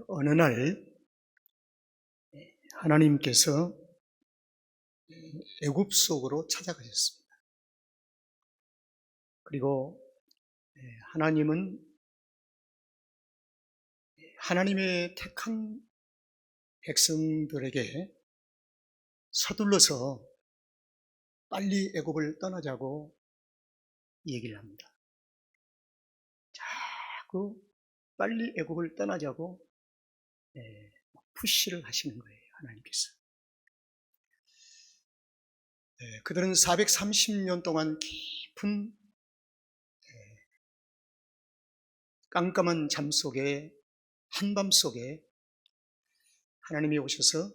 어느 날 하나님께서 애굽 속으로 찾아가셨습니다. 그리고 하나님은 하나님의 택한 백성들에게 서둘러서 빨리 애굽을 떠나자고 얘기를 합니다. 자꾸 빨리 애굽을 떠나자고 푸시를 하시는 거예요, 하나님께서. 그들은 430년 동안 깊은 깜깜한 잠 속에, 한밤 속에 하나님이 오셔서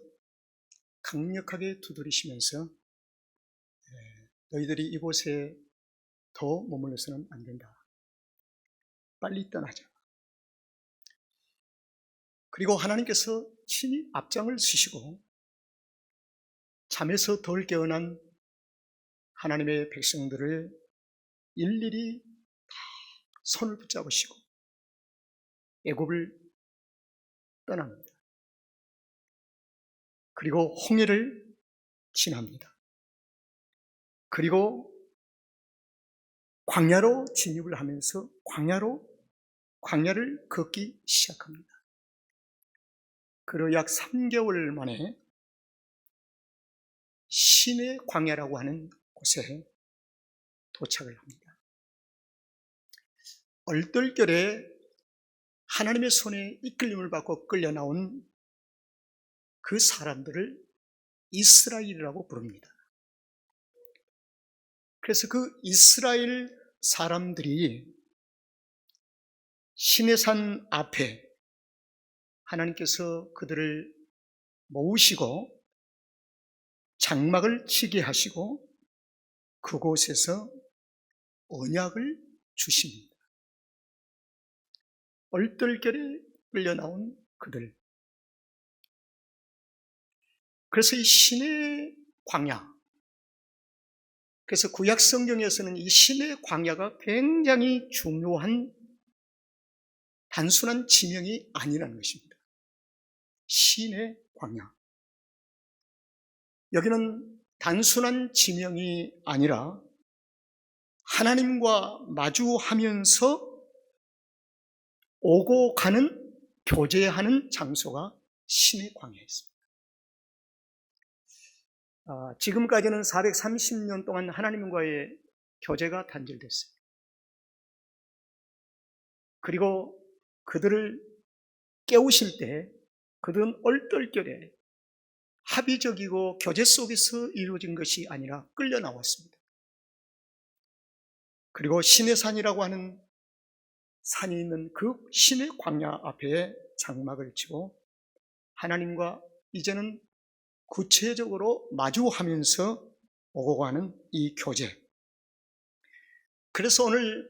강력하게 두드리시면서 너희들이 이곳에 더 머물러서는 안 된다. 빨리 떠나자. 그리고 하나님께서 친히 앞장을 서시고 잠에서 덜 깨어난 하나님의 백성들을 일일이 다 손을 붙잡으시고 애굽을 떠납니다. 그리고 홍해를 지납니다. 그리고 광야로 진입을 하면서 광야를 걷기 시작합니다. 그리고 약 3개월 만에 신의 광야라고 하는 곳에 도착을 합니다. 얼떨결에 하나님의 손에 이끌림을 받고 끌려 나온 그 사람들을 이스라엘이라고 부릅니다. 그래서 그 이스라엘 사람들이 시내산 앞에 하나님께서 그들을 모으시고 장막을 치게 하시고 그곳에서 언약을 주십니다. 얼떨결에 끌려 나온 그들. 그래서 이 신의 광야, 그래서 구약 성경에서는 이 신의 광야가 굉장히 중요한 단순한 지명이 아니라는 것입니다. 신의 광야. 여기는 단순한 지명이 아니라 하나님과 마주하면서 오고 가는, 교제하는 장소가 신의 광야였습니다. 지금까지는 430년 동안 하나님과의 교제가 단절됐어요. 그리고 그들을 깨우실 때 그들은 얼떨결에 합의적이고 교제 속에서 이루어진 것이 아니라 끌려 나왔습니다. 그리고 신의 산이라고 하는 산이 있는 그 신의 광야 앞에 장막을 치고 하나님과 이제는 구체적으로 마주하면서 오고 가는 이 교제. 그래서 오늘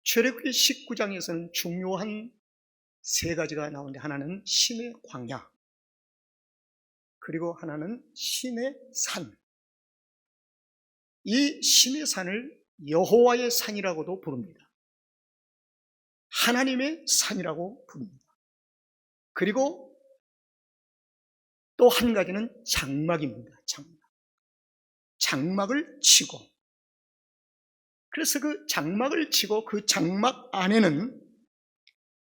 출애굽기 19장에서는 중요한 세 가지가 나오는데 하나는 신의 광야, 그리고 하나는 신의 산. 이 신의 산을 여호와의 산이라고도 부릅니다. 하나님의 산이라고 부릅니다. 그리고 또 한 가지는 장막입니다. 장막을 치고, 그래서 그 장막을 치고 그 장막 안에는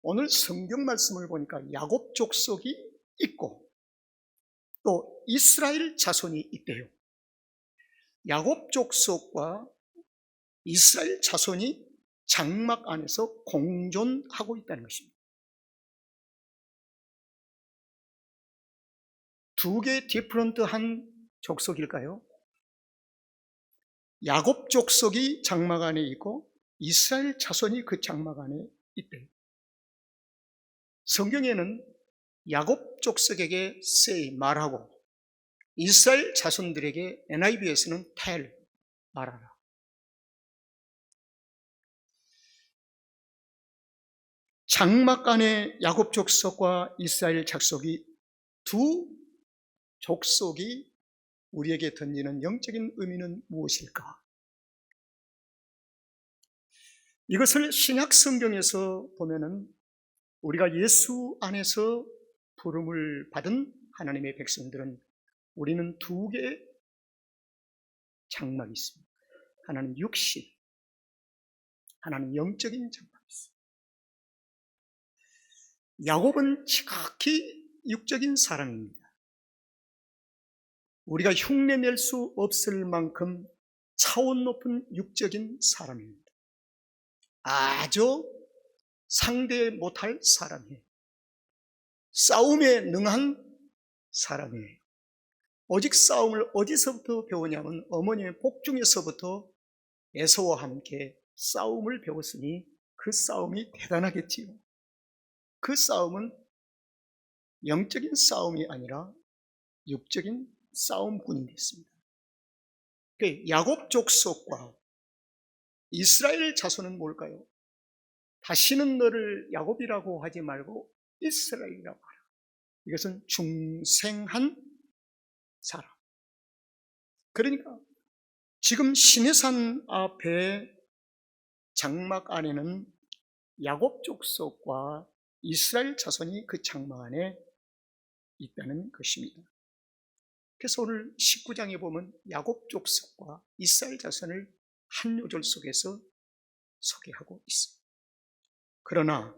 오늘 성경 말씀을 보니까 야곱 족속이 있고 또 이스라엘 자손이 있대요. 야곱 족속과 이스라엘 자손이 장막 안에서 공존하고 있다는 것입니다. 두 개의 디퍼런트한 족속일까요? 야곱 족속이 장막 안에 있고 이스라엘 자손이 그 장막 안에 있대요. 성경에는 야곱 족속에게 say, 말하고 이스라엘 자손들에게 NIV에서는 tell, 말하라. 장막 안에 야곱 족속과 이스라엘 족속이 두 족속이 우리에게 던지는 영적인 의미는 무엇일까? 이것을 신약 성경에서 보면은 우리가 예수 안에서 부름을 받은 하나님의 백성들은 우리는 두 개의 장막이 있습니다. 하나는 육신, 하나는 영적인 장막이 있습니다. 야곱은 지극히 육적인 사람입니다. 우리가 흉내낼 수 없을 만큼 차원 높은 육적인 사람입니다. 아주 상대 못할 사람이에요. 싸움에 능한 사람이에요. 오직 싸움을 어디서부터 배우냐면 어머니의 복중에서부터 에서와 함께 싸움을 배웠으니 그 싸움이 대단하겠지요. 그 싸움은 영적인 싸움이 아니라 육적인 싸움꾼이 됐습니다. 야곱 족속과 이스라엘 자손은 뭘까요? 다시는 너를 야곱이라고 하지 말고 이스라엘이라고 하라. 이것은 중생한 사람. 그러니까 지금 시내산 앞에 장막 안에는 야곱 족속과 이스라엘 자손이 그 장막 안에 있다는 것입니다. 그래서 오늘 19장에 보면 야곱 족속과 이스라엘 자손을 한 요절 속에서 소개하고 있습니다. 그러나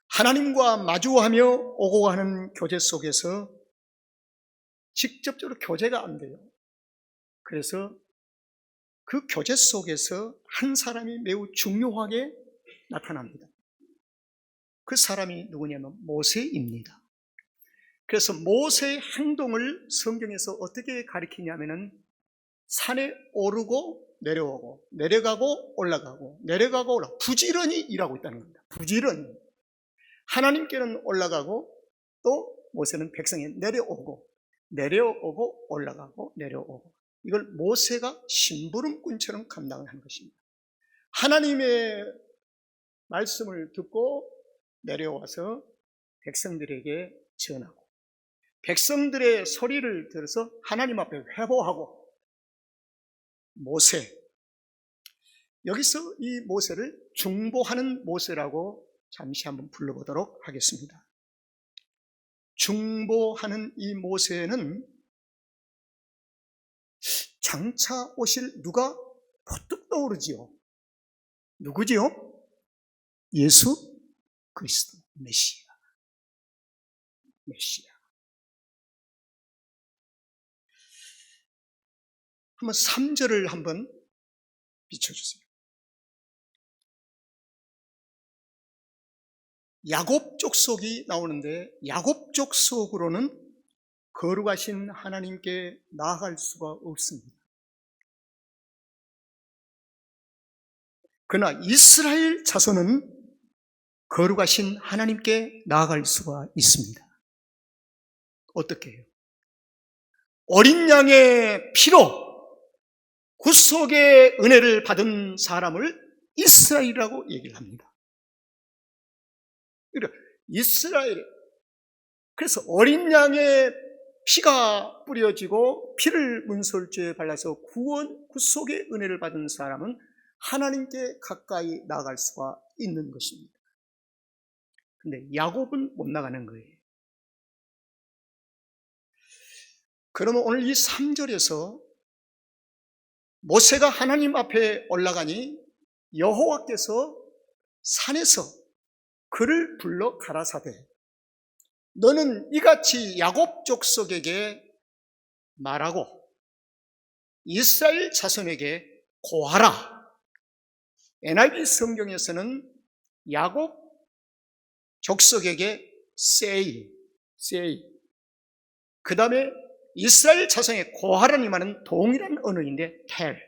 하나님과 마주하며 오고 가는 교제 속에서 직접적으로 교제가 안 돼요. 그래서 그 교제 속에서 한 사람이 매우 중요하게 나타납니다. 그 사람이 누구냐면 모세입니다. 그래서 모세의 행동을 성경에서 어떻게 가리키냐면은 산에 오르고 내려오고 내려가고 올라가고 내려가고 올라가고 부지런히 일하고 있다는 겁니다. 부지런히 하나님께는 올라가고 또 모세는 백성에 내려오고 올라가고 내려오고 이걸 모세가 심부름꾼처럼 감당을 하는 것입니다. 하나님의 말씀을 듣고 내려와서 백성들에게 전하고 백성들의 소리를 들어서 하나님 앞에 회복하고 모세, 여기서 이 모세를 중보하는 모세라고 잠시 한번 불러보도록 하겠습니다. 중보하는 이 모세는 장차 오실 누가 퍼뜩 떠오르지요? 누구지요? 예수 그리스도 메시아. 한번 3절을 한번 비춰주세요. 야곱 족속이 나오는데 야곱 족속으로는 거룩하신 하나님께 나아갈 수가 없습니다. 그러나 이스라엘 자손은 거룩하신 하나님께 나아갈 수가 있습니다. 어떻게 해요? 어린 양의 피로 구속의 은혜를 받은 사람을 이스라엘이라고 얘기를 합니다. 그러니까 이스라엘, 그래서 어린 양의 피가 뿌려지고 피를 문설주에 발라서 구속의 은혜를 받은 사람은 하나님께 가까이 나아갈 수가 있는 것입니다. 근데 야곱은 못 나가는 거예요. 그러면 오늘 이 3절에서 모세가 하나님 앞에 올라가니 여호와께서 산에서 그를 불러 가라사대 너는 이같이 야곱 족속에게 말하고 이스라엘 자손에게 고하라. NIV 성경에서는 야곱 족속에게 say 그 다음에 이스라엘 자손에 고하라는 말은 동일한 언어인데 tell.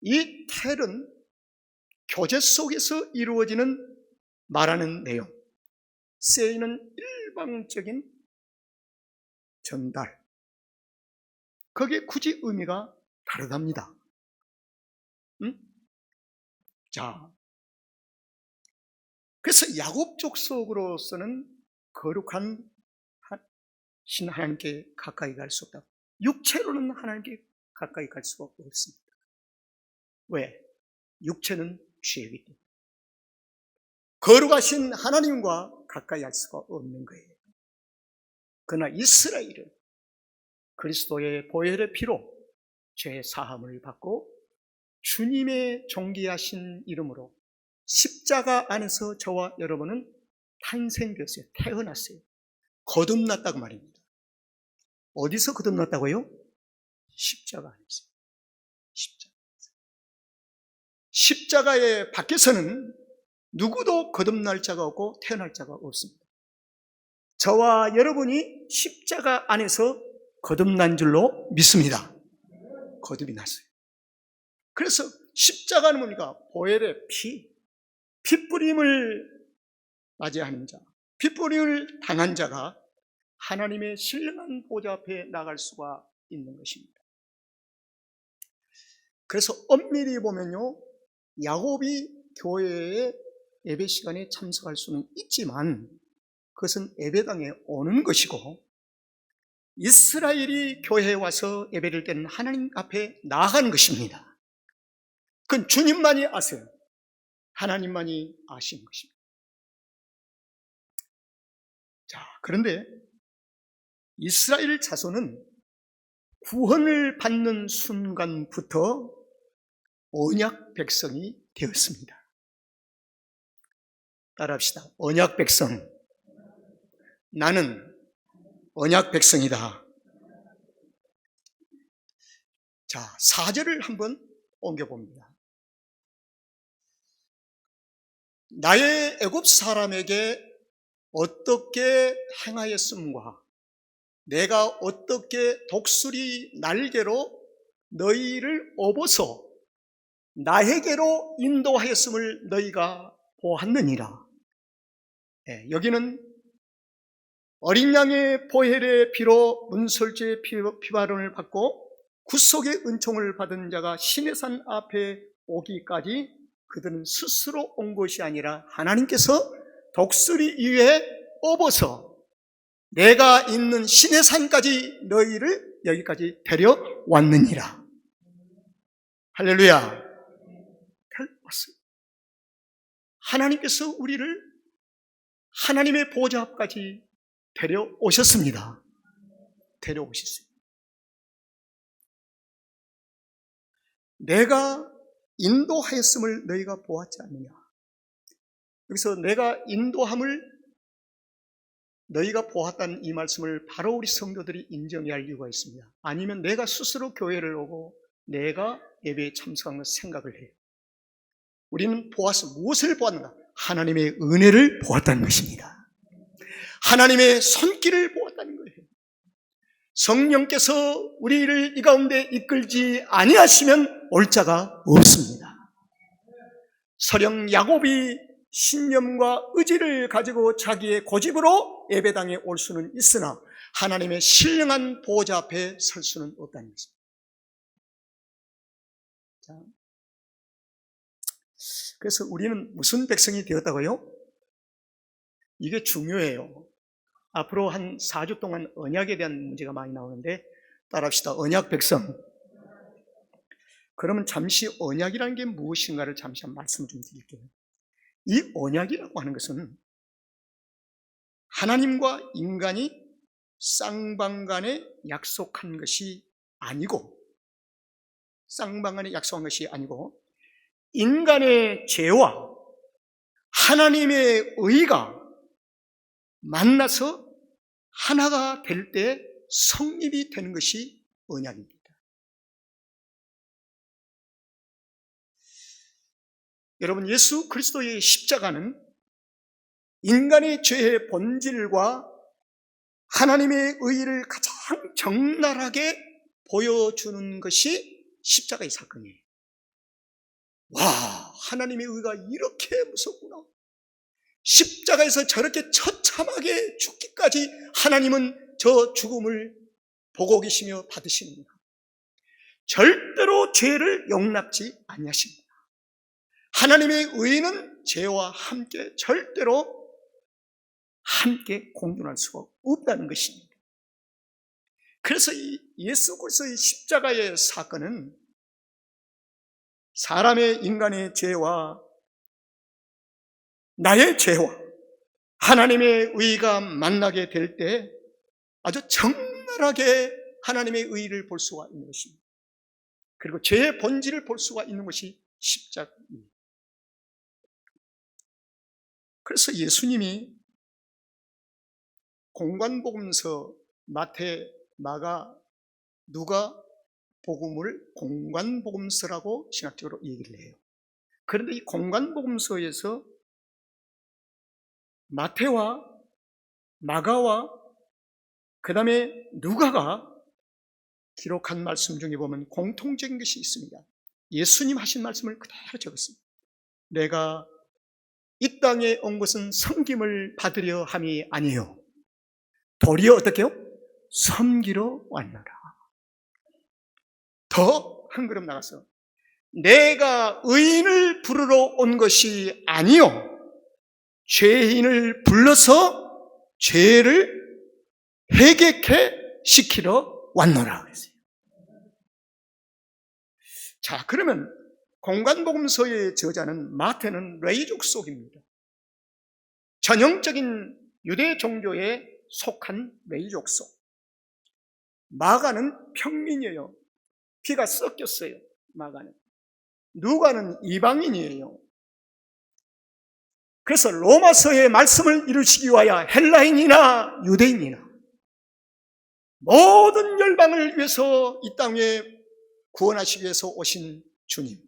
이 tell은 교제 속에서 이루어지는 말하는 내용, say는 일방적인 전달. 거기에 굳이 의미가 다르답니다. 자, 그래서 야곱 족속으로서는 거룩한 신 하나님께 가까이 갈 수 없다. 육체로는 하나님께 가까이 갈 수가 없습니다. 왜? 육체는 죄이기 때문에. 거룩하신 하나님과 가까이 할 수가 없는 거예요. 그러나 이스라엘은 그리스도의 보혈의 피로 죄 사함을 받고 주님의 존귀하신 이름으로 십자가 안에서 저와 여러분은 탄생되었어요. 태어났어요. 거듭났다고 말입니다. 어디서 거듭났다고요? 십자가 안에서. 십자가의 밖에서는 누구도 거듭날 자가 없고 태어날 자가 없습니다. 저와 여러분이 십자가 안에서 거듭난 줄로 믿습니다. 거듭이 났어요. 그래서 십자가는 뭡니까? 보혈의 피뿌림을 맞이하는 자, 피뿌림을 당한 자가 하나님의 신령한 보좌 앞에 나갈 수가 있는 것입니다. 그래서 엄밀히 보면요, 야곱이 교회에 예배 시간에 참석할 수는 있지만 그것은 예배당에 오는 것이고, 이스라엘이 교회에 와서 예배를 드리는 하나님 앞에 나아가는 것입니다. 그건 주님만이 아세요. 하나님만이 아시는 것입니다. 자, 그런데 이스라엘 자손은 구원을 받는 순간부터 언약 백성이 되었습니다. 따라합시다. 언약 백성. 나는 언약 백성이다. 자, 4절을 한번 옮겨봅니다. 나의 애굽 사람에게 어떻게 행하였음과 내가 어떻게 독수리 날개로 너희를 업어서 나에게로 인도하였음을 너희가 보았느니라. 여기는 어린 양의 보혈의 피로 문설주의 피바론을 받고 구속의 은총을 받은 자가 시내산 앞에 오기까지 그들은 스스로 온 것이 아니라 하나님께서 독수리 위에 업어서 내가 있는 시내산까지 너희를 여기까지 데려왔느니라. 할렐루야. 데려왔어요. 하나님께서 우리를 하나님의 보좌 앞까지 데려오셨습니다. 데려오셨어요. 내가 인도하였음을 너희가 보았지 않느냐. 여기서 내가 인도함을 너희가 보았다는 이 말씀을 바로 우리 성도들이 인정해야 할 이유가 있습니다. 아니면 내가 스스로 교회를 오고 내가 예배에 참석한 것을 생각을 해요. 우리는 보았어. 무엇을 보았는가? 하나님의 은혜를 보았다는 것입니다. 하나님의 손길을 보았다는 거예요. 성령께서 우리를 이 가운데 이끌지 아니하시면 올 자가 없습니다. 서령 야곱이 신념과 의지를 가지고 자기의 고집으로 예배당에 올 수는 있으나 하나님의 신령한 보좌 앞에 설 수는 없다는 것입니다. 자, 그래서 우리는 무슨 백성이 되었다고요? 이게 중요해요. 앞으로 한 4주 동안 언약에 대한 문제가 많이 나오는데 따라합시다. 언약 백성. 그러면 잠시 언약이라는 게 무엇인가를 잠시 한 말씀 좀 드릴게요. 이 언약이라고 하는 것은 하나님과 인간이 쌍방간에 약속한 것이 아니고, 쌍방간에 약속한 것이 아니고 인간의 죄와 하나님의 의가 만나서 하나가 될 때 성립이 되는 것이 언약입니다. 여러분, 예수 그리스도의 십자가는 인간의 죄의 본질과 하나님의 의를 가장 적나라하게 보여주는 것이 십자가의 사건이에요. 와, 하나님의 의가 이렇게 무섭구나. 십자가에서 저렇게 처참하게 죽기까지 하나님은 저 죽음을 보고 계시며 받으시는구나. 절대로 죄를 용납지 아니하십니다. 하나님의 의는 죄와 함께 절대로 함께 공존할 수가 없다는 것입니다. 그래서 이 예수 그리스도의 십자가의 사건은 사람의 인간의 죄와 나의 죄와 하나님의 의가 만나게 될 때 아주 적나라하게 하나님의 의를 볼 수가 있는 것입니다. 그리고 죄의 본질을 볼 수가 있는 것이 십자가입니다. 그래서 예수님이 공관복음서 마태, 마가, 누가 복음을 공관복음서라고 신학적으로 얘기를 해요. 그런데 이 공관복음서에서 마태와 마가와 그 다음에 누가가 기록한 말씀 중에 보면 공통적인 것이 있습니다. 예수님 하신 말씀을 그대로 적었습니다. 내가 이 땅에 온 것은 섬김을 받으려 함이 아니요 도리어 어떻게요? 섬기러 왔노라. 더 한 걸음 나가서 내가 의인을 부르러 온 것이 아니요 죄인을 불러서 죄를 회개케 시키러 왔노라 그랬어요. 자, 그러면 공관복음서의 저자는 마태는 레위 족속입니다. 전형적인 유대 종교에 속한 레위 족속. 마가는 평민이에요. 피가 섞였어요. 마가는. 누가는 이방인이에요. 그래서 로마서의 말씀을 이루시기 위하여 헬라인이나 유대인이나 모든 열방을 위해서 이 땅에 구원하시기 위해서 오신 주님.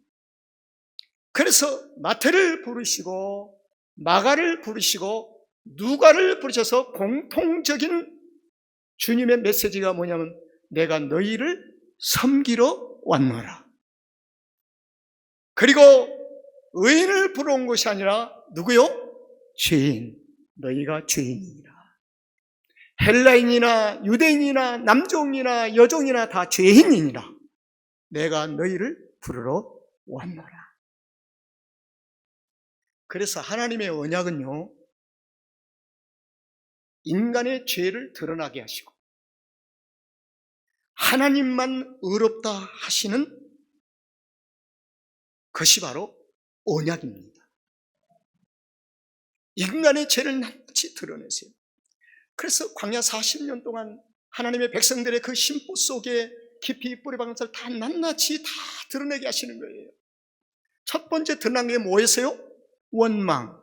그래서 마태를 부르시고 마가를 부르시고 누가를 부르셔서 공통적인 주님의 메시지가 뭐냐면 내가 너희를 섬기러 왔노라. 그리고 의인을 부러운 것이 아니라 누구요? 죄인. 너희가 죄인이라. 헬라인이나 유대인이나 남종이나 여종이나 다 죄인이니라. 내가 너희를 부르러 왔노라. 그래서 하나님의 언약은요, 인간의 죄를 드러나게 하시고 하나님만 의롭다 하시는 것이 바로 언약입니다. 인간의 죄를 낱낱이 드러내세요. 그래서 광야 40년 동안 하나님의 백성들의 그 심보 속에 깊이 뿌리박은 것을 다 낱낱이 다 드러내게 하시는 거예요. 첫 번째 드러난 게 뭐였어요? 원망.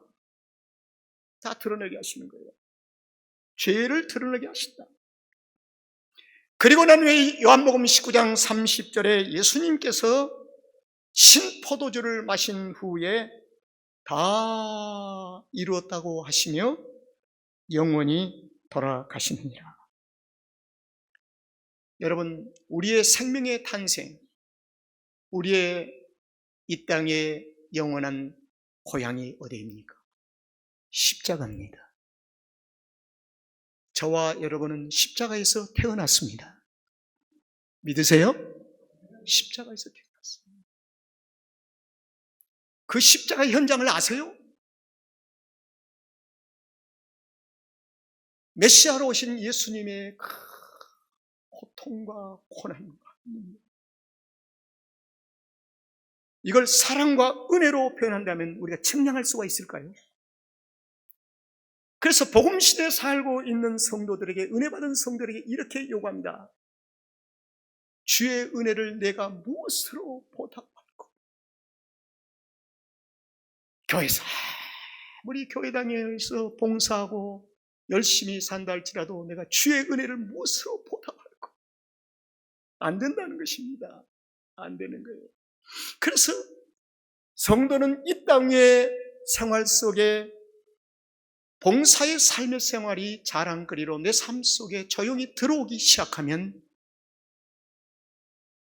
다 드러내게 하시는 거예요. 죄를 드러내게 하신다. 그리고 난 후에 요한복음 19장 30절에 예수님께서 신포도주를 마신 후에 다 이루었다고 하시며 영원히 돌아가시느니라. 여러분, 우리의 생명의 탄생, 우리의 이 땅의 영원한 고향이 어디입니까? 십자가입니다. 저와 여러분은 십자가에서 태어났습니다. 믿으세요? 십자가에서 태어났습니다. 그 십자가 현장을 아세요? 메시아로 오신 예수님의 그 고통과 고난과 이걸 사랑과 은혜로 표현한다면 우리가 측량할 수가 있을까요? 그래서 복음시대에 살고 있는 성도들에게, 은혜 받은 성도들에게 이렇게 요구합니다. 주의 은혜를 내가 무엇으로 보답할까? 교회에서 아무리 교회당에서 봉사하고 열심히 산다 할지라도 내가 주의 은혜를 무엇으로 보답할까? 안 된다는 것입니다. 안 되는 거예요. 그래서 성도는 이 땅의 생활 속에 봉사의 삶의 생활이 자랑거리로 내 삶 속에 조용히 들어오기 시작하면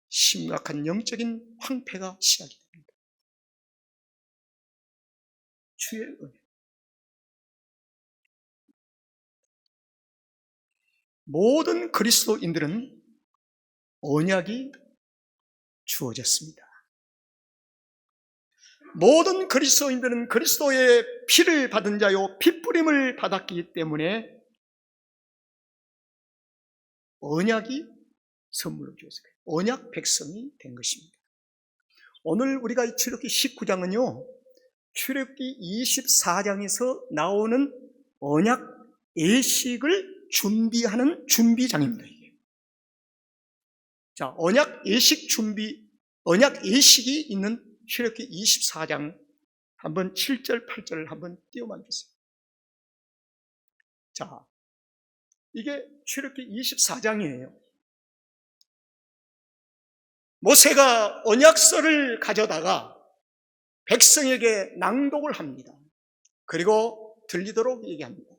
심각한 영적인 황폐가 시작이 됩니다. 주의 은혜. 모든 그리스도인들은 언약이 주어졌습니다. 모든 그리스도인들은 그리스도의 피를 받은 자요 피뿌림을 받았기 때문에 언약이 선물로 주어졌어요. 언약 백성이 된 것입니다. 오늘 우리가 출애굽기 19장은요 출애굽기 24장에서 나오는 언약 예식을 준비하는 준비장입니다. 이게. 자, 언약 예식이 있는 출애굽기 24장 한번 7절, 8절을 한번 띄워만 주세요. 자, 이게 출애굽기 24장이에요. 모세가 언약서를 가져다가 백성에게 낭독을 합니다. 그리고 들리도록 얘기합니다.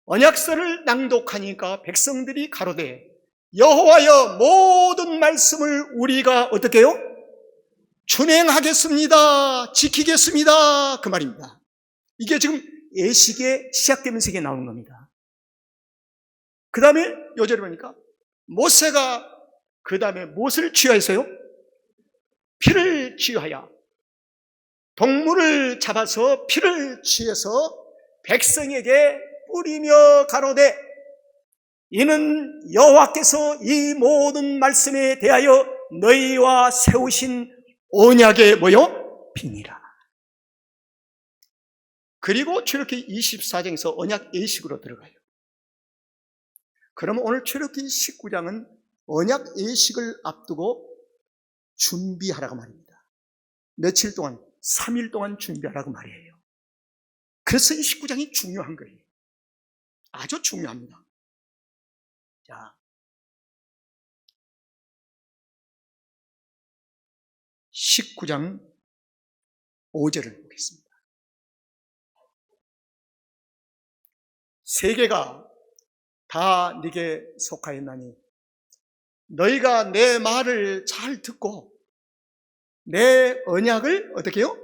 언약서를 낭독하니까 백성들이 가로되 여호와여 모든 말씀을 우리가 어떻게 해요? 준행하겠습니다. 지키겠습니다. 그 말입니다. 이게 지금 예식에 시작되면서 이게 나오는 겁니다. 그 다음에 요절을 보니까 모세가 그 다음에 무엇을 취하였어요? 피를 취하여 동물을 잡아서 피를 취해서 백성에게 뿌리며 가로되 이는 여호와께서 이 모든 말씀에 대하여 너희와 세우신 언약의 뭐요? 피니라. 그리고 출애굽기 24장에서 언약 예식으로 들어가요. 그러면 오늘 출애굽기 19장은 언약 예식을 앞두고 준비하라고 말입니다. 며칠 동안, 3일 동안 준비하라고 말이에요. 그래서 이 19장이 중요한 거예요. 아주 중요합니다. 자, 19장 5절을 보겠습니다. 세계가 다 네게 속하였나니 너희가 내 말을 잘 듣고 내 언약을 어떻게 해요?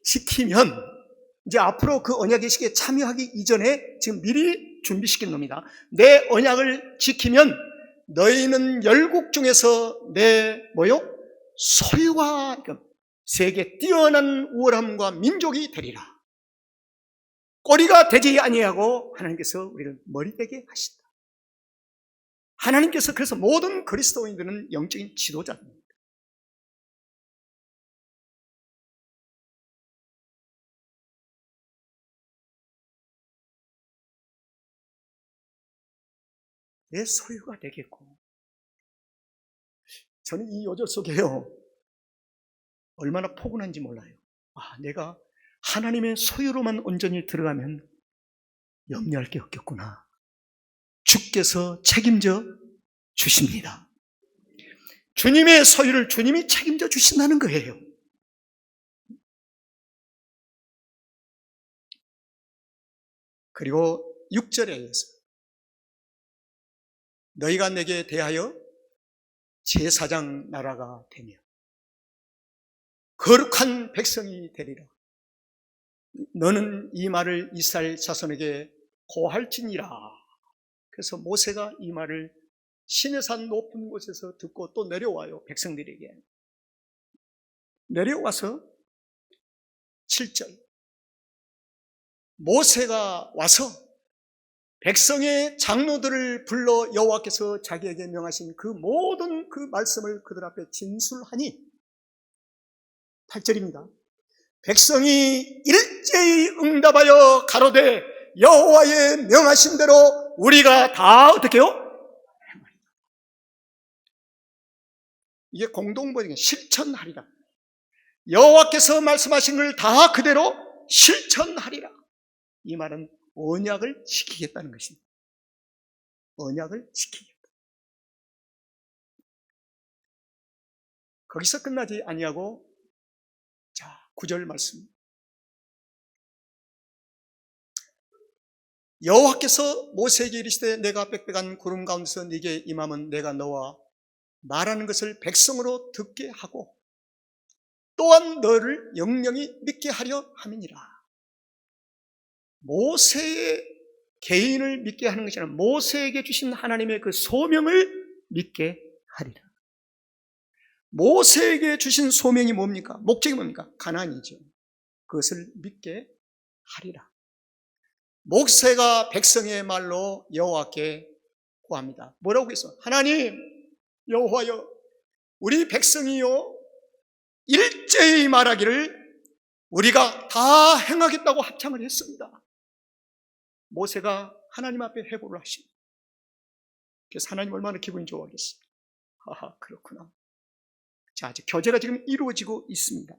지키면 이제 앞으로 그 언약 예식에 참여하기 이전에 지금 미리 준비시킨 겁니다. 내 언약을 지키면 너희는 열국 중에서 내 뭐요? 소유와 세계 뛰어난 우월함과 민족이 되리라. 꼬리가 되지 아니하고 하나님께서 우리를 머리 되게 하신다. 하나님께서 그래서 모든 그리스도인들은 영적인 지도자입니다. 내 소유가 되겠고, 저는 이 요절 속에요 얼마나 포근한지 몰라요. 내가 하나님의 소유로만 온전히 들어가면 염려할 게 없겠구나. 주께서 책임져 주십니다. 주님의 소유를 주님이 책임져 주신다는 거예요. 그리고 6절에 의해서 너희가 내게 대하여 제사장 나라가 되며 거룩한 백성이 되리라. 너는 이 말을 이스라엘 자손에게 고할지니라. 그래서 모세가 이 말을 시내산 높은 곳에서 듣고 또 내려와요. 백성들에게 내려와서 7절 모세가 와서 백성의 장로들을 불러 여호와께서 자기에게 명하신 그 모든 그 말씀을 그들 앞에 진술하니 8절입니다. 백성이 일제히 응답하여 가로되 여호와의 명하신 대로 우리가 다 어떻게 해요? 이게 공동번역에 실천하리라. 여호와께서 말씀하신 걸 다 그대로 실천하리라. 이 말은 언약을 지키겠다는 것입니다. 언약을 지키겠다. 거기서 끝나지 아니하고 자 9절 말씀. 여호와께서 모세에게 이르시되 내가 빽빽한 구름 가운데서 네게 임하면 내가 너와 말하는 것을 백성으로 듣게 하고 또한 너를 영영히 믿게 하려 함이니라. 모세의 개인을 믿게 하는 것이 아니라 모세에게 주신 하나님의 그 소명을 믿게 하리라. 모세에게 주신 소명이 뭡니까? 목적이 뭡니까? 가나안이죠. 그것을 믿게 하리라. 모세가 백성의 말로 여호와께 구합니다. 뭐라고 했어? 하나님 여호와여 우리 백성이요 일제히 말하기를 우리가 다 행하겠다고 합창을 했습니다. 모세가 하나님 앞에 회고를 하십니다. 그래서 하나님 얼마나 기분이 좋아하겠습니까? 하하, 그렇구나. 자, 교제가 지금 이루어지고 있습니다.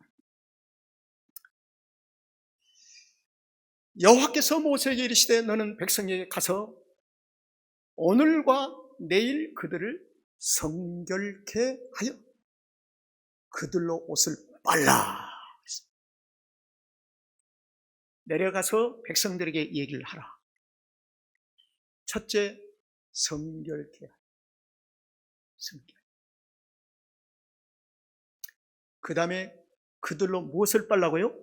여호와께서 모세에게 이르시되 너는 백성에게 가서 오늘과 내일 그들을 성결케 하여 그들로 옷을 빨라. 내려가서 백성들에게 얘기를 하라. 첫째, 성결케 하라. 성결. 그 다음에 그들로 무엇을 빨라고요?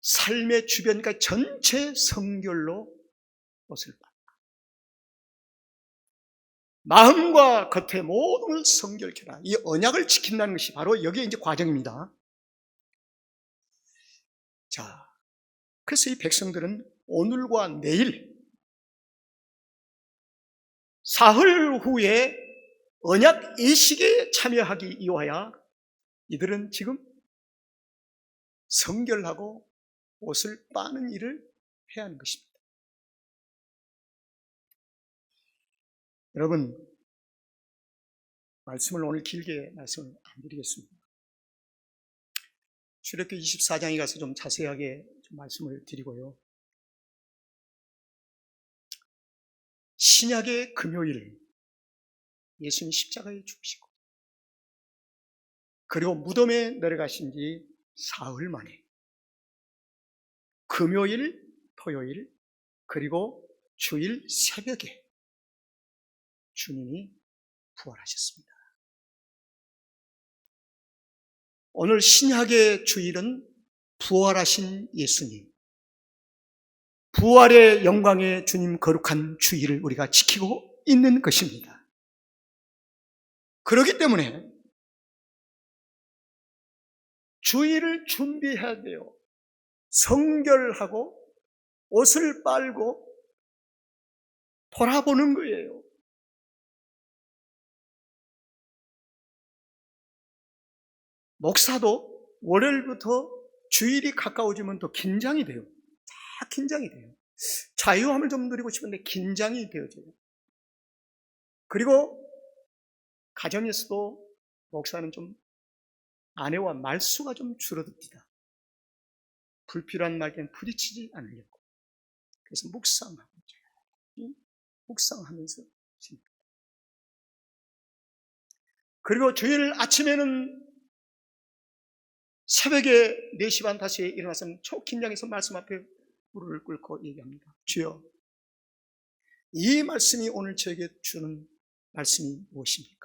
삶의 주변과 전체 성결로 옷을 빨라. 마음과 겉의 모든 걸 성결케 하라. 이 언약을 지킨다는 것이 바로 여기에 이제 과정입니다. 자, 그래서 이 백성들은 오늘과 내일 사흘 후에 언약 예식에 참여하기 위하여 이들은 지금 성결하고 옷을 빠는 일을 해야 하는 것입니다. 여러분, 말씀을 오늘 길게 말씀을 안 드리겠습니다. 출애굽기 24장에 가서 좀 자세하게 좀 말씀을 드리고요. 신약의 금요일 예수님 십자가에 죽으시고 그리고 무덤에 내려가신 지 사흘 만에 금요일, 토요일 그리고 주일 새벽에 주님이 부활하셨습니다. 오늘 신약의 주일은 부활하신 예수님, 부활의 영광의 주님 거룩한 주일을 우리가 지키고 있는 것입니다. 그렇기 때문에 주일을 준비해야 돼요. 성결하고 옷을 빨고 돌아보는 거예요. 목사도 월요일부터 주일이 가까워지면 더 긴장이 돼요. 다 긴장이 돼요. 자유함을 좀 누리고 싶은데 긴장이 되어져요. 그리고 가정에서도 목사는 좀 아내와 말수가 좀 줄어듭니다. 불필요한 말에는 부딪히지 않으려고. 그래서 묵상하면서 그리고 주일 아침에는 새벽에 4시 반 5시에 일어나서 초긴장해서 말씀 앞에 무릎을 꿇고 얘기합니다. 주여, 이 말씀이 오늘 저에게 주는 말씀이 무엇입니까?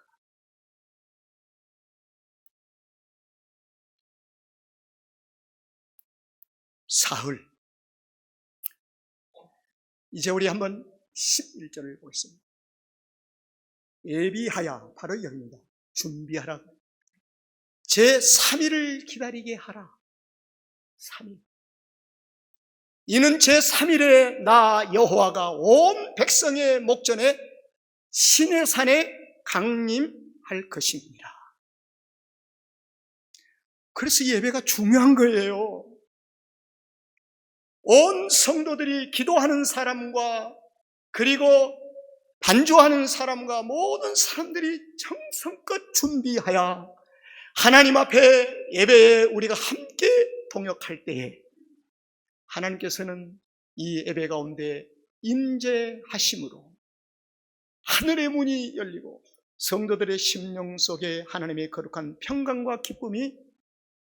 사흘. 이제 우리 한번 11절을 보겠습니다. 예비하여, 바로 여기입니다. 준비하라. 제3일을 기다리게 하라. 3일. 이는 제3일에 나 여호와가 온 백성의 목전에 신의 산에 강림할 것입니다. 그래서 예배가 중요한 거예요. 온 성도들이 기도하는 사람과 그리고 반주하는 사람과 모든 사람들이 정성껏 준비하여 하나님 앞에 예배에 우리가 함께 동역할 때에 하나님께서는 이 예배 가운데 임재하심으로 하늘의 문이 열리고 성도들의 심령 속에 하나님의 거룩한 평강과 기쁨이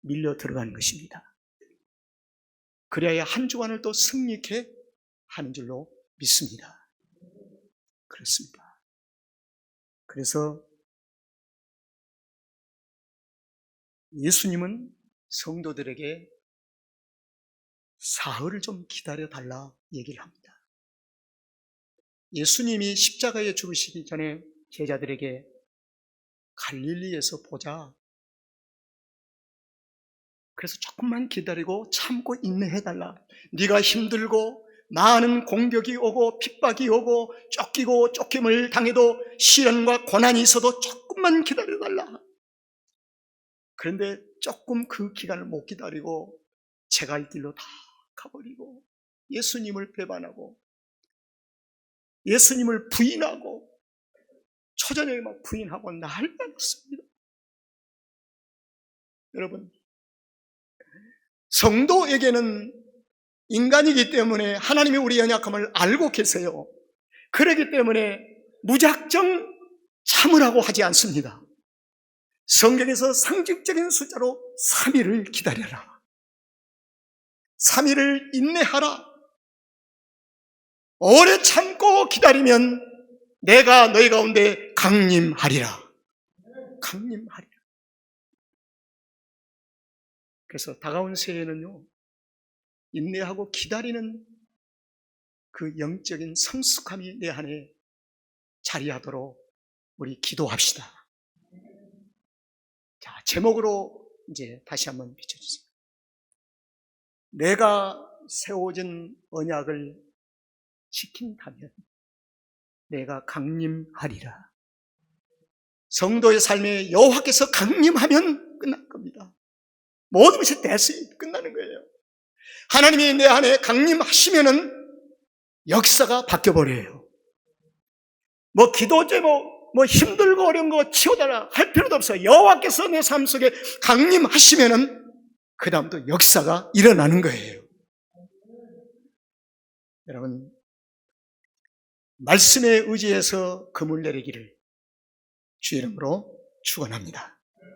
밀려 들어가는 것입니다. 그래야 한 주간을 또 승리케 하는 줄로 믿습니다. 그렇습니다. 그래서 예수님은 성도들에게 사흘을 좀 기다려달라 얘기를 합니다. 예수님이 십자가에 죽으시기 전에 제자들에게 갈릴리에서 보자. 그래서 조금만 기다리고 참고 인내해달라. 네가 힘들고 많은 공격이 오고 핍박이 오고 쫓기고 쫓김을 당해도 시련과 고난이 있어도 조금만 기다려달라. 그런데 조금 그 기간을 못 기다리고 제갈 길로 다 가버리고 예수님을 배반하고 예수님을 부인하고 초저녁에 막 부인하고 난리가 났습니다. 여러분, 성도에게는 인간이기 때문에 하나님이 우리 연약함을 알고 계세요. 그렇기 때문에 무작정 참으라고 하지 않습니다. 성경에서 상징적인 숫자로 3일을 기다려라, 3일을 인내하라, 오래 참고 기다리면 내가 너희 가운데 강림하리라. 강림하리라. 그래서 다가온 새해는요, 인내하고 기다리는 그 영적인 성숙함이 내 안에 자리하도록 우리 기도합시다. 자, 제목으로 이제 다시 한번 비춰주세요. 내가 세워진 언약을 지킨다면 내가 강림하리라. 성도의 삶에 여호와께서 강림하면 끝날 겁니다. 모든 것이 됐으니 끝나는 거예요. 하나님이 내 안에 강림하시면은 역사가 바뀌어버려요. 뭐 기도 제목, 뭐 힘들고 어려운 거 치워달라 할 필요도 없어요. 여호와께서 내 삶 속에 강림하시면은 그 다음부터 역사가 일어나는 거예요. 여러분, 말씀에 의지해서 금을 내리기를 주의 이름으로 축원합니다.